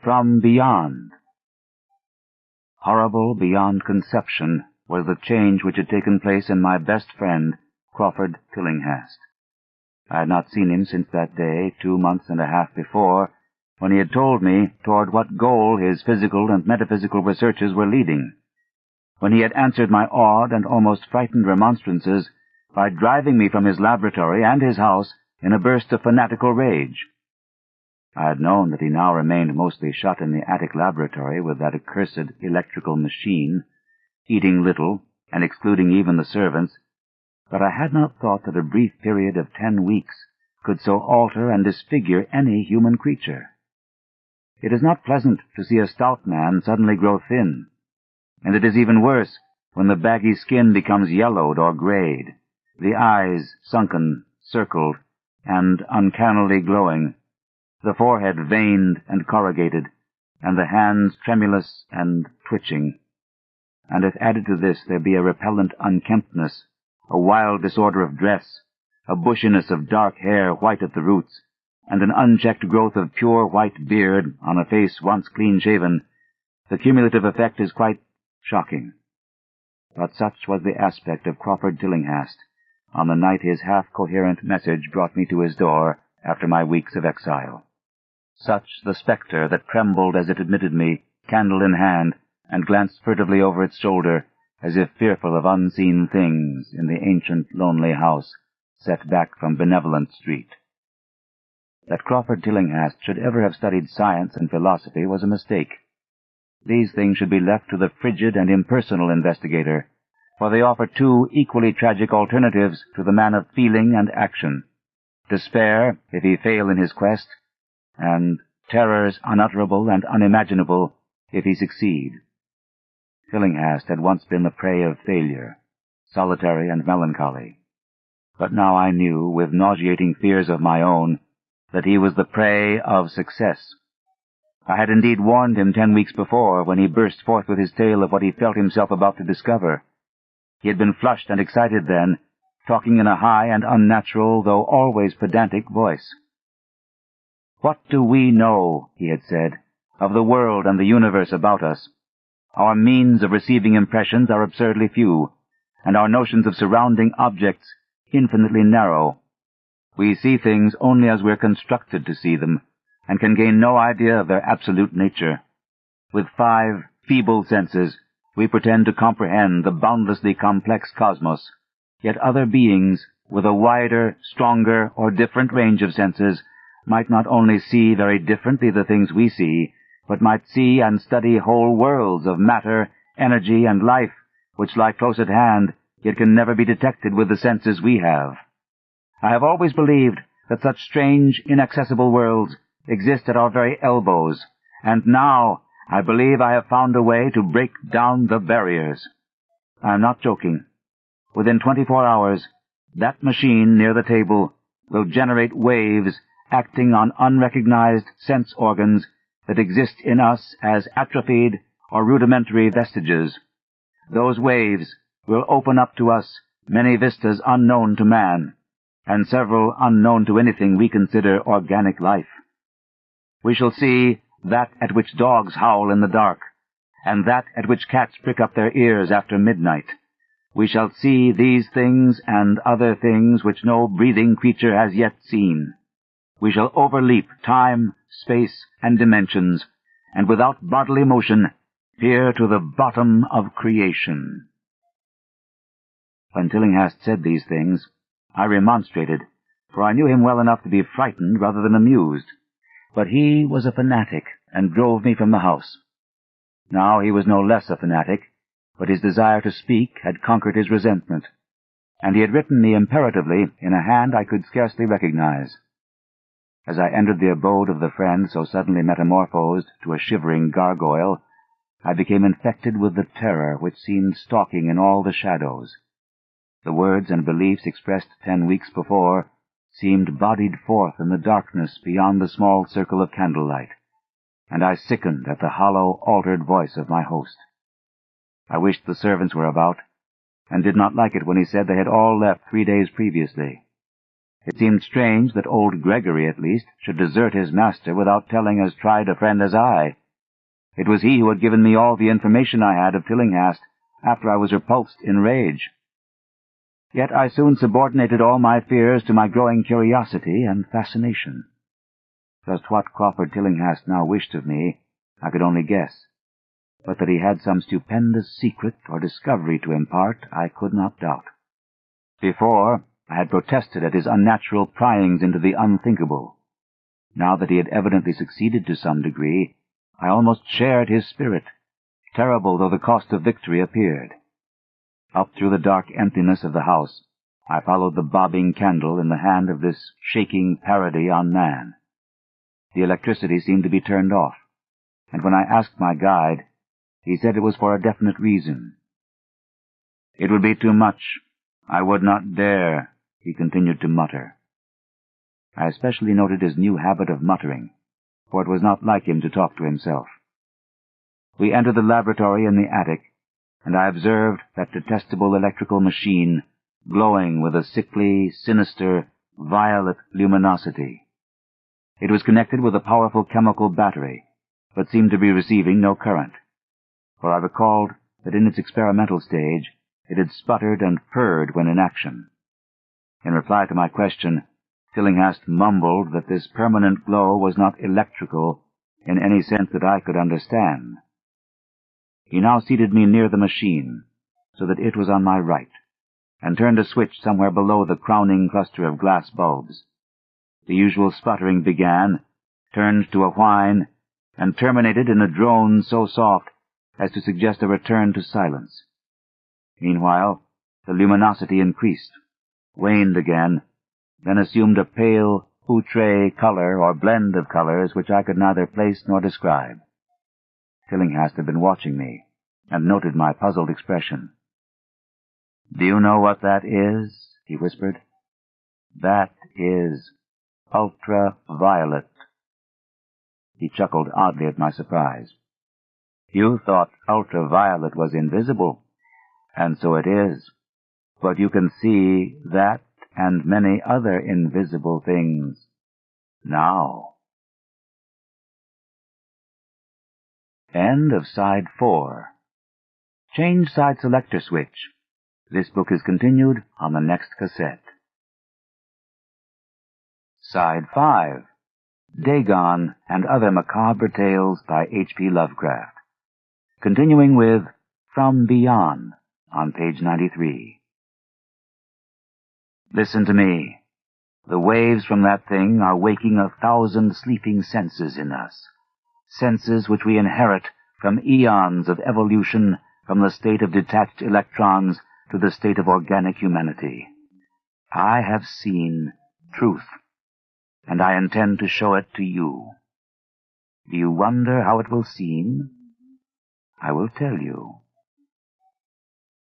From beyond. Horrible beyond conception was the change which had taken place in my best friend, Crawford Tillinghast. I had not seen him since that day, 2 months and a half before, when he had told me toward what goal his physical and metaphysical researches were leading, when he had answered my awed and almost frightened remonstrances by driving me from his laboratory and his house in a burst of fanatical rage. I had known that he now remained mostly shut in the attic laboratory with that accursed electrical machine, eating little and excluding even the servants, but I had not thought that a brief period of 10 weeks could so alter and disfigure any human creature. It is not pleasant to see a stout man suddenly grow thin, and it is even worse when the baggy skin becomes yellowed or grayed, the eyes sunken, circled, and uncannily glowing, the forehead veined and corrugated, and the hands tremulous and twitching. And if added to this there be a repellent unkemptness, a wild disorder of dress, a bushiness of dark hair white at the roots, and an unchecked growth of pure white beard on a face once clean-shaven, the cumulative effect is quite shocking. But such was the aspect of Crawford Tillinghast on the night his half-coherent message brought me to his door after my weeks of exile. Such the spectre that trembled as it admitted me, candle in hand, and glanced furtively over its shoulder, as if fearful of unseen things in the ancient lonely house set back from Benevolent Street. That Crawford Tillinghast should ever have studied science and philosophy was a mistake. These things should be left to the frigid and impersonal investigator, for they offer 2 equally tragic alternatives to the man of feeling and action: despair if he fail in his quest, and terrors unutterable and unimaginable if he succeed. Tillinghast had once been the prey of failure, solitary and melancholy, but now I knew, with nauseating fears of my own, that he was the prey of success. I had indeed warned him 10 weeks before, when he burst forth with his tale of what he felt himself about to discover. He had been flushed and excited then, talking in a high and unnatural, though always pedantic, voice. "What do we know," he had said, "of the world and the universe about us? Our means of receiving impressions are absurdly few, and our notions of surrounding objects infinitely narrow. We see things only as we're constructed to see them, and can gain no idea of their absolute nature. With 5 feeble senses, we pretend to comprehend the boundlessly complex cosmos, yet other beings, with a wider, stronger, or different range of senses, might not only see very differently the things we see, but might see and study whole worlds of matter, energy, and life, which lie close at hand, yet can never be detected with the senses we have. I have always believed that such strange, inaccessible worlds exist at our very elbows, and now I believe I have found a way to break down the barriers. I am not joking. Within 24 hours, that machine near the table will generate waves acting on unrecognized sense organs that exist in us as atrophied or rudimentary vestiges. Those waves will open up to us many vistas unknown to man, and several unknown to anything we consider organic life. We shall see that at which dogs howl in the dark, and that at which cats prick up their ears after midnight. We shall see these things and other things which no breathing creature has yet seen. We shall overleap time, space, and dimensions, and without bodily motion peer to the bottom of creation." When Tillinghast said these things, I remonstrated, for I knew him well enough to be frightened rather than amused. But he was a fanatic, and drove me from the house. Now he was no less a fanatic, but his desire to speak had conquered his resentment, and he had written me imperatively in a hand I could scarcely recognize. As I entered the abode of the friend so suddenly metamorphosed to a shivering gargoyle, I became infected with the terror which seemed stalking in all the shadows. The words and beliefs expressed 10 weeks before seemed bodied forth in the darkness beyond the small circle of candlelight, and I sickened at the hollow, altered voice of my host. I wished the servants were about, and did not like it when he said they had all left 3 days previously. It seemed strange that old Gregory, at least, should desert his master without telling as tried a friend as I. It was he who had given me all the information I had of Tillinghast after I was repulsed in rage. Yet I soon subordinated all my fears to my growing curiosity and fascination. Just what Crawford Tillinghast now wished of me, I could only guess, but that he had some stupendous secret or discovery to impart, I could not doubt. Before, I had protested at his unnatural pryings into the unthinkable. Now that he had evidently succeeded to some degree, I almost shared his spirit, terrible though the cost of victory appeared. Up through the dark emptiness of the house, I followed the bobbing candle in the hand of this shaking parody on man. The electricity seemed to be turned off, and when I asked my guide, he said it was for a definite reason. It would be too much. I would not dare, he continued to mutter. I especially noted his new habit of muttering, for it was not like him to talk to himself. We entered the laboratory in the attic, and I observed that detestable electrical machine glowing with a sickly, sinister, violet luminosity. It was connected with a powerful chemical battery, but seemed to be receiving no current, for I recalled that in its experimental stage it had sputtered and purred when in action. In reply to my question, Tillinghast mumbled that this permanent glow was not electrical in any sense that I could understand. He now seated me near the machine, so that it was on my right, and turned a switch somewhere below the crowning cluster of glass bulbs. The usual sputtering began, turned to a whine, and terminated in a drone so soft as to suggest a return to silence. Meanwhile, the luminosity increased, waned again, then assumed a pale, outre color or blend of colors which I could neither place nor describe. Tillinghast had been watching me, and noted my puzzled expression. "Do you know what that is?" he whispered. "That is ultraviolet." He chuckled oddly at my surprise. "You thought ultraviolet was invisible, and so it is, but you can see that and many other invisible things now." End of Side 4. Change side selector switch. This book is continued on the next cassette. Side 5. Dagon and Other Macabre Tales by H.P. Lovecraft. Continuing with From Beyond on page 93. Listen to me. The waves from that thing are waking 1,000 sleeping senses in us. Senses which we inherit from eons of evolution from the state of detached electrons to the state of organic humanity. I have seen truth, and I intend to show it to you. Do you wonder how it will seem? I will tell you.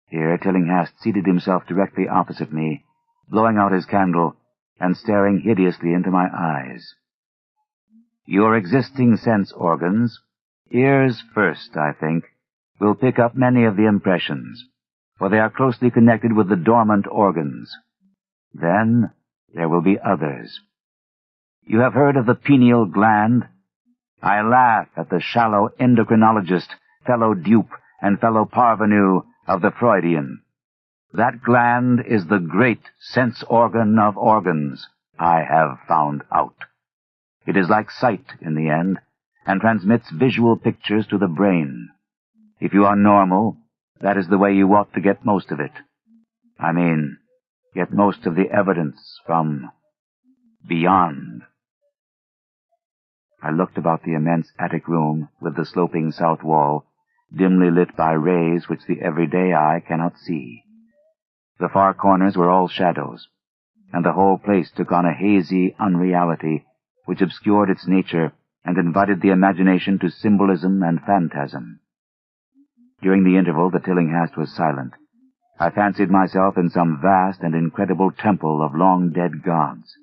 Here Tillinghast seated himself directly opposite me, blowing out his candle and staring hideously into my eyes. Your existing sense organs, ears first, I think, will pick up many of the impressions, for they are closely connected with the dormant organs. Then there will be others. You have heard of the pineal gland? I laugh at the shallow endocrinologist, fellow dupe, and fellow parvenu of the Freudian. That gland is the great sense organ of organs, I have found out. It is like sight in the end, and transmits visual pictures to the brain. If you are normal, that is the way you ought to get most of it. I mean, get most of the evidence from beyond. I looked about the immense attic room with the sloping south wall, dimly lit by rays which the everyday eye cannot see. The far corners were all shadows, and the whole place took on a hazy unreality which obscured its nature and invited the imagination to symbolism and phantasm. During the interval that Tillinghast was silent, I fancied myself in some vast and incredible temple of long-dead gods,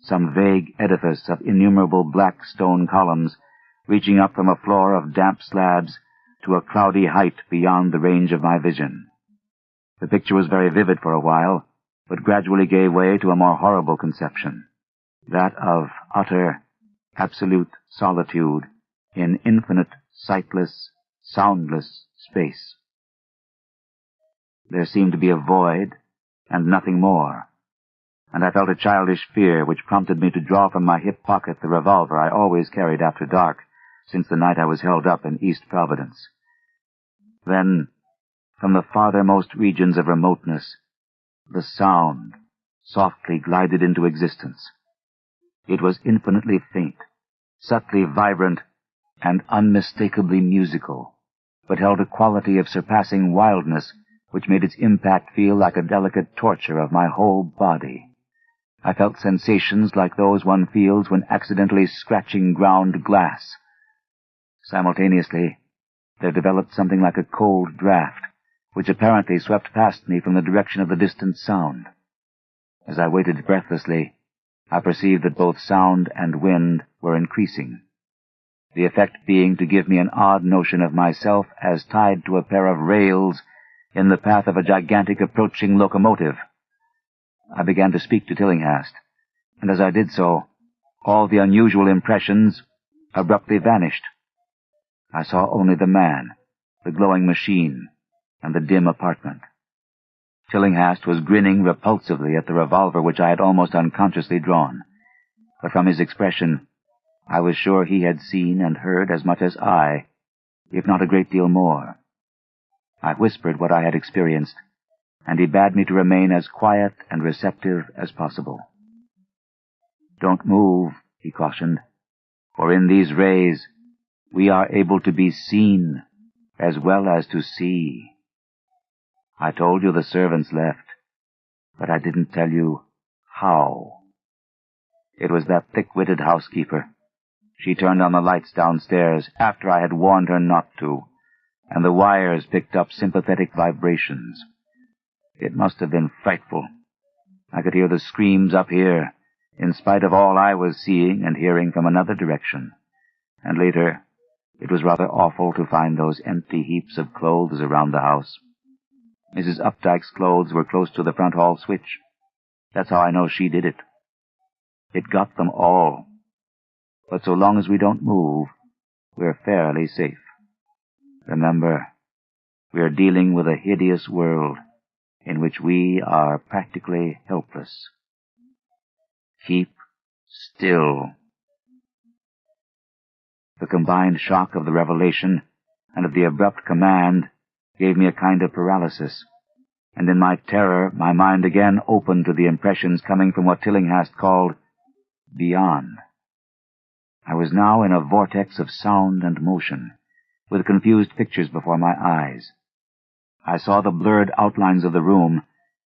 some vague edifice of innumerable black stone columns reaching up from a floor of damp slabs to a cloudy height beyond the range of my vision. The picture was very vivid for a while, but gradually gave way to a more horrible conception, that of utter, absolute solitude in infinite, sightless, soundless space. There seemed to be a void and nothing more, and I felt a childish fear which prompted me to draw from my hip pocket the revolver I always carried after dark since the night I was held up in East Providence. Then, from the farthermost regions of remoteness, the sound softly glided into existence. It was infinitely faint, subtly vibrant, and unmistakably musical, but held a quality of surpassing wildness which made its impact feel like a delicate torture of my whole body. I felt sensations like those one feels when accidentally scratching ground glass. Simultaneously, there developed something like a cold draft, which apparently swept past me from the direction of the distant sound. As I waited breathlessly, I perceived that both sound and wind were increasing, the effect being to give me an odd notion of myself as tied to a pair of rails in the path of a gigantic approaching locomotive. I began to speak to Tillinghast, and as I did so, all the unusual impressions abruptly vanished. I saw only the man, the glowing machine, and the dim apartment. Tillinghast was grinning repulsively at the revolver which I had almost unconsciously drawn, but from his expression I was sure he had seen and heard as much as I, if not a great deal more. I whispered what I had experienced, and he bade me to remain as quiet and receptive as possible. "Don't move," he cautioned, "for in these rays we are able to be seen as well as to see. I told you the servants left, but I didn't tell you how. It was that thick-witted housekeeper. She turned on the lights downstairs after I had warned her not to, and the wires picked up sympathetic vibrations. It must have been frightful. I could hear the screams up here, in spite of all I was seeing and hearing from another direction. And later, it was rather awful to find those empty heaps of clothes around the house. Mrs. Updike's clothes were close to the front hall switch. That's how I know she did it. It got them all. But so long as we don't move, we're fairly safe. Remember, we're dealing with a hideous world in which we are practically helpless. Keep still." The combined shock of the revelation and of the abrupt command gave me a kind of paralysis, and in my terror my mind again opened to the impressions coming from what Tillinghast called beyond. I was now in a vortex of sound and motion, with confused pictures before my eyes. I saw the blurred outlines of the room,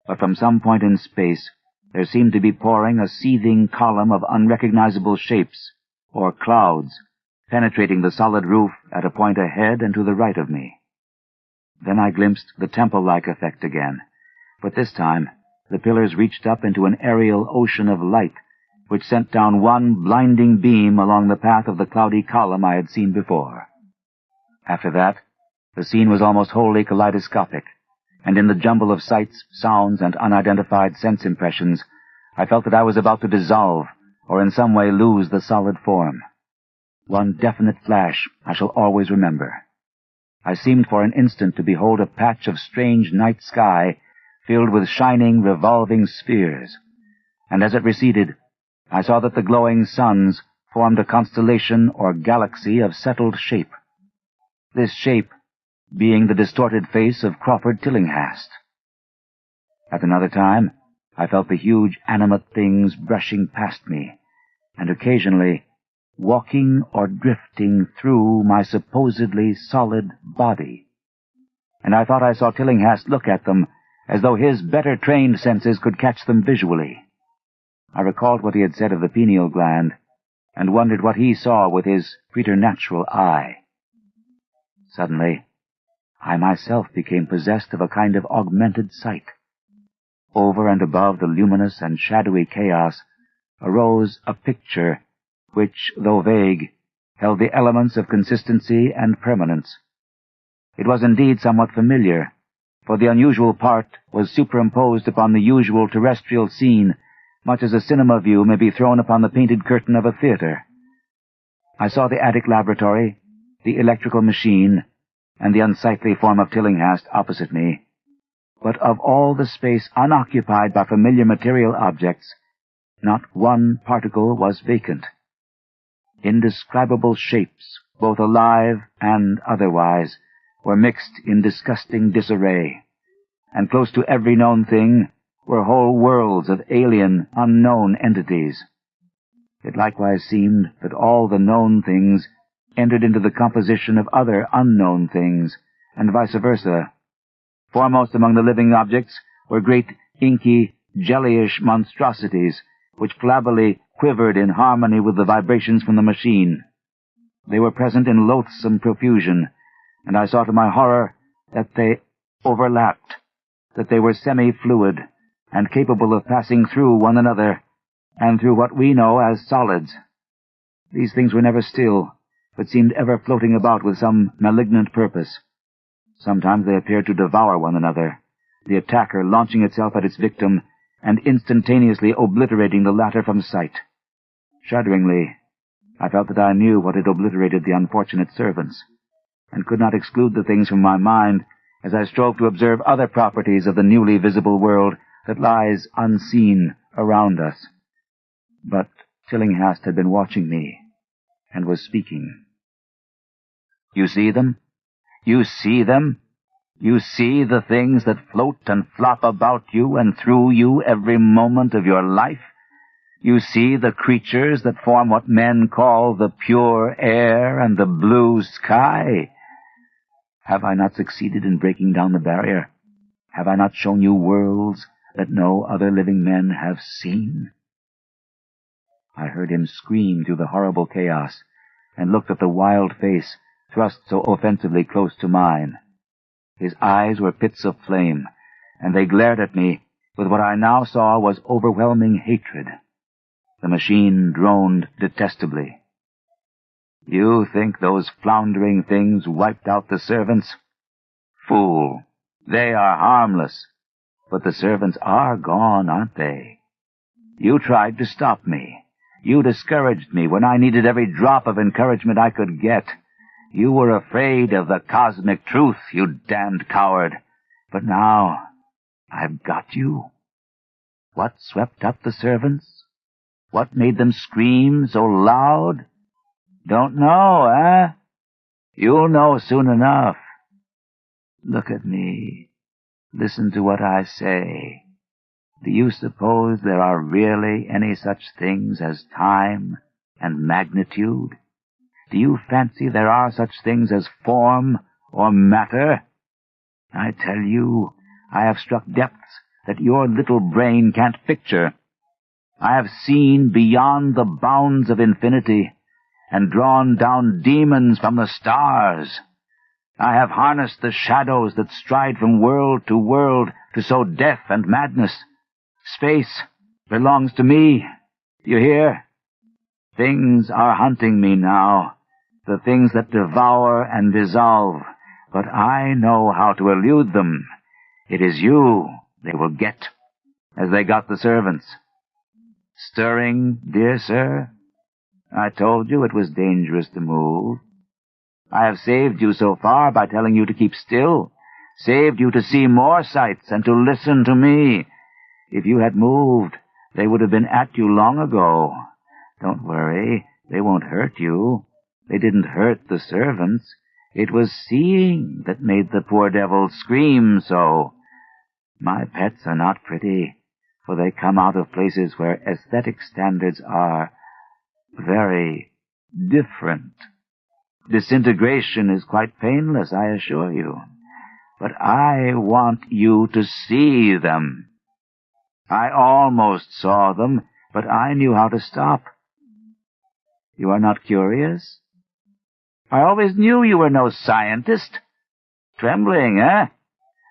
but from some point in space there seemed to be pouring a seething column of unrecognizable shapes, or clouds, penetrating the solid roof at a point ahead and to the right of me. Then I glimpsed the temple-like effect again, but this time the pillars reached up into an aerial ocean of light, which sent down one blinding beam along the path of the cloudy column I had seen before. After that, the scene was almost wholly kaleidoscopic, and in the jumble of sights, sounds, and unidentified sense impressions, I felt that I was about to dissolve, or in some way lose the solid form. One definite flash I shall always remember. I seemed for an instant to behold a patch of strange night sky filled with shining, revolving spheres, and as it receded, I saw that the glowing suns formed a constellation or galaxy of settled shape. This shape being the distorted face of Crawford Tillinghast. At another time, I felt the huge animate things brushing past me, and occasionally walking or drifting through my supposedly solid body. And I thought I saw Tillinghast look at them as though his better-trained senses could catch them visually. I recalled what he had said of the pineal gland, and wondered what he saw with his preternatural eye. Suddenly, I myself became possessed of a kind of augmented sight. Over and above the luminous and shadowy chaos arose a picture which, though vague, held the elements of consistency and permanence. It was indeed somewhat familiar, for the unusual part was superimposed upon the usual terrestrial scene, much as a cinema view may be thrown upon the painted curtain of a theater. I saw the attic laboratory, the electrical machine, and the unsightly form of Tillinghast opposite me. But of all the space unoccupied by familiar material objects, not one particle was vacant. Indescribable shapes, both alive and otherwise, were mixed in disgusting disarray, and close to every known thing were whole worlds of alien, unknown entities. It likewise seemed that all the known things entered into the composition of other unknown things, and vice versa. Foremost among the living objects were great, inky, jellyish monstrosities, which flabbily quivered in harmony with the vibrations from the machine. They were present in loathsome profusion, and I saw to my horror that they overlapped, that they were semi-fluid, and capable of passing through one another, and through what we know as solids. These things were never still, but seemed ever floating about with some malignant purpose. Sometimes they appeared to devour one another, the attacker launching itself at its victim, and instantaneously obliterating the latter from sight. Shudderingly, I felt that I knew what had obliterated the unfortunate servants, and could not exclude the things from my mind as I strove to observe other properties of the newly visible world that lies unseen around us. But Tillinghast had been watching me, and was speaking. "You see them? You see them? You see the things that float and flop about you and through you every moment of your life? You see the creatures that form what men call the pure air and the blue sky? Have I not succeeded in breaking down the barrier? Have I not shown you worlds that no other living men have seen?" I heard him scream through the horrible chaos, and looked at the wild face thrust so offensively close to mine. His eyes were pits of flame, and they glared at me with what I now saw was overwhelming hatred. The machine droned detestably. "You think those floundering things wiped out the servants? Fool! They are harmless. But the servants are gone, aren't they? You tried to stop me. You discouraged me when I needed every drop of encouragement I could get. You were afraid of the cosmic truth, you damned coward. But now I've got you. What swept up the servants? What made them scream so loud? Don't know, eh? You'll know soon enough. Look at me. Listen to what I say. Do you suppose there are really any such things as time and magnitude? Do you fancy there are such things as form or matter? I tell you, I have struck depths that your little brain can't picture. I have seen beyond the bounds of infinity, and drawn down demons from the stars. I have harnessed the shadows that stride from world to sow death and madness. Space belongs to me. You hear? Things are hunting me now, the things that devour and dissolve, but I know how to elude them. It is you they will get, as they got the servants. Stirring, dear sir? I told you it was dangerous to move. I have saved you so far by telling you to keep still, saved you to see more sights and to listen to me. If you had moved, they would have been at you long ago. Don't worry, they won't hurt you. They didn't hurt the servants. It was seeing that made the poor devils scream so. My pets are not pretty, for they come out of places where aesthetic standards are very different. Disintegration is quite painless, I assure you. But I want you to see them. I almost saw them, but I knew how to stop. You are not curious? I always knew you were no scientist. Trembling, eh?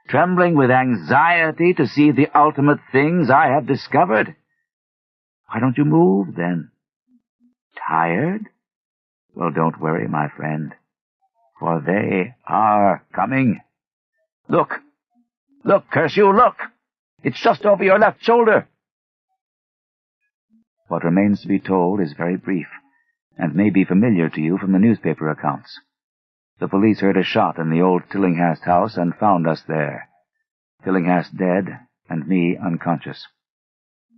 Trembling with anxiety to see the ultimate things I have discovered. Why don't you move, then? Tired? Well, don't worry, my friend, for they are coming. Look, Look, curse you, look! It's just over your left shoulder. What remains to be told is very brief, and may be familiar to you from the newspaper accounts. The police heard a shot in the old Tillinghast house and found us there. Tillinghast dead, and me unconscious.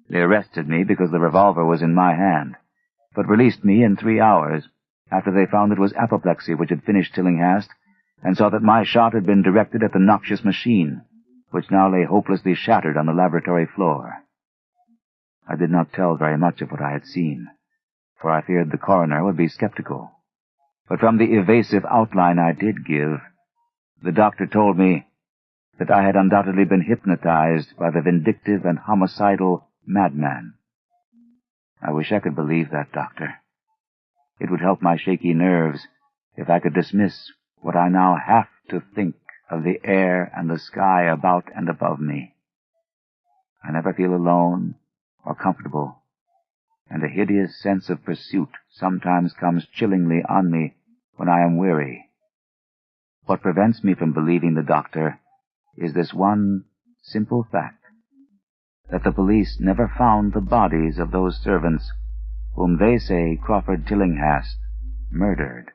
They arrested me because the revolver was in my hand, but released me in 3 hours, after they found it was apoplexy which had finished Tillinghast, and saw that my shot had been directed at the noxious machine, which now lay hopelessly shattered on the laboratory floor. I did not tell very much of what I had seen, for I feared the coroner would be skeptical. But from the evasive outline I did give, the doctor told me that I had undoubtedly been hypnotized by the vindictive and homicidal madman. I wish I could believe that, Doctor. It would help my shaky nerves if I could dismiss what I now have to think of the air and the sky about and above me. I never feel alone or comfortable, and a hideous sense of pursuit sometimes comes chillingly on me when I am weary. What prevents me from believing the doctor is this one simple fact, that the police never found the bodies of those servants whom they say Crawford Tillinghast murdered.